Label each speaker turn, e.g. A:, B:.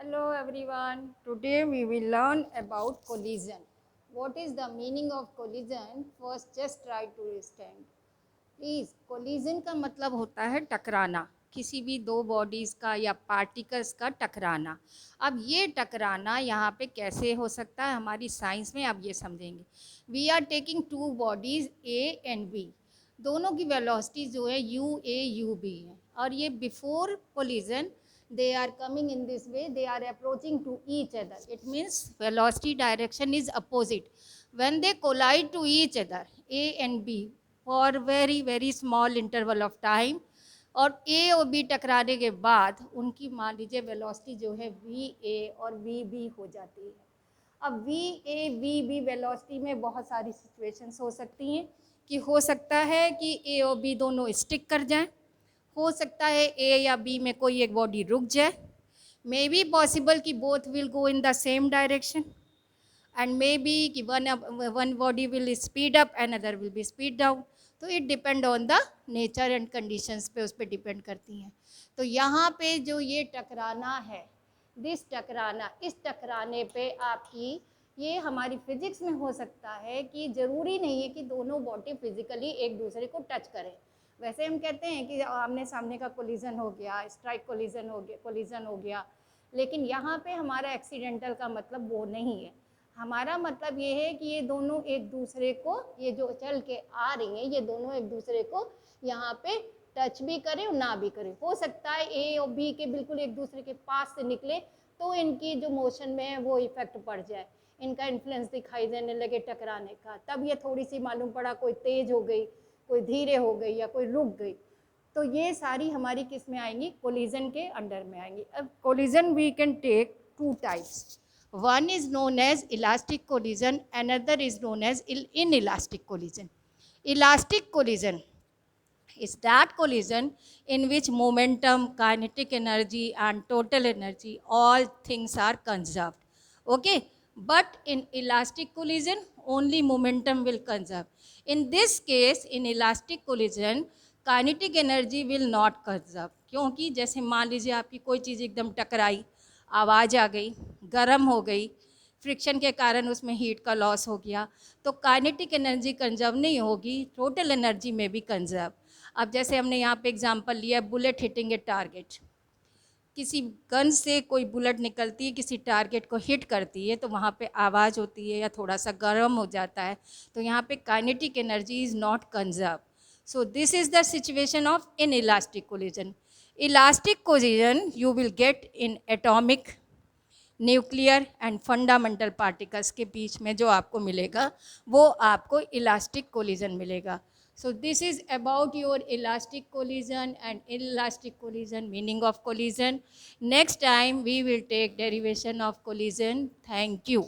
A: Hello everyone. Today we will learn about collision. What is the meaning of collision? First just try to understand. Please, collision का मतलब होता है टकराना, किसी भी दो बॉडीज़ का या पार्टिकल्स का टकराना। अब ये टकराना यहाँ पे कैसे हो सकता है, हमारी साइंस में अब ये समझेंगे। We are taking two bodies A and B, दोनों की वेलोसिटी जो है यू ए यू बी है, और ये before collision they are coming in this way, they are approaching to each other. It means velocity direction is opposite. When they collide to each other, A and B, for very small interval of time, और A और B टकराने के बाद उनकी मान लीजिए velocity जो है VA और VB हो जाती है। अब VA VB वेलोसिटी में बहुत सारी सिचुएशंस हो सकती हैं कि हो सकता है कि A और B दोनों स्टिक कर जाएं, हो सकता है ए या बी में कोई एक बॉडी रुक जाए, मे बी पॉसिबल कि both will go in the same direction, and may be कि one body will speed up and other will be speed down. तो it depend on the nature and conditions पे, उस पर depend करती हैं। तो यहाँ पे जो ये टकराना है, इस टकराने पे आपकी ये हमारी फिजिक्स में हो सकता है कि ज़रूरी नहीं है कि दोनों बॉडी फिजिकली एक दूसरे को टच करें। वैसे हम कहते हैं कि आमने सामने का कोलिजन हो गया, स्ट्राइक कोलिजन हो गया, लेकिन यहाँ पे हमारा एक्सीडेंटल का मतलब वो नहीं है। हमारा मतलब ये है कि ये दोनों एक दूसरे को, ये जो चल के आ रही हैं, ये दोनों एक दूसरे को यहाँ पे टच भी करें और ना भी करें। हो सकता है ए और बी के बिल्कुल एक दूसरे के पास से निकले तो इनकी जो मोशन में है वो इफेक्ट पड़ जाए, इनका इन्फ्लुएंस दिखाई देने लगे टकराने का, तब ये थोड़ी सी मालूम पड़ा कोई तेज हो गई, कोई धीरे हो गई या कोई रुक गई। तो ये सारी हमारी किस में आएंगी, कोलिजन के अंडर में आएंगी। अब collision we can take two types, one is known as elastic collision, another is known as inelastic collision. Elastic collision is that collision in which momentum, kinetic energy and total energy, all things are conserved. Okay, but in elastic collision only momentum will conserve. In this case, in elastic collision kinetic energy will not conserve, क्योंकि जैसे मान लीजिए आपकी कोई चीज़ एकदम टकराई, आवाज़ आ गई, गर्म हो गई, फ्रिक्शन के कारण उसमें हीट का लॉस हो गया, तो काइनेटिक एनर्जी कंजर्व नहीं होगी, टोटल एनर्जी में भी कंजर्व। अब जैसे हमने यहाँ पे एग्जांपल लिया, बुलेट हिटिंग ए टारगेट, किसी गन से कोई बुलेट निकलती है, किसी टारगेट को हिट करती है, तो वहाँ पे आवाज़ होती है या थोड़ा सा गर्म हो जाता है, तो यहाँ पे kinetic energy is not conserve. So this is the situation of inelastic collision. Elastic collision you will get in atomic, nuclear and fundamental particles के बीच में जो आपको मिलेगा वो आपको इलास्टिक कोलिजन मिलेगा। So this is about your elastic collision and inelastic collision, meaning of collision. Next time we will take derivation of collision. Thank you.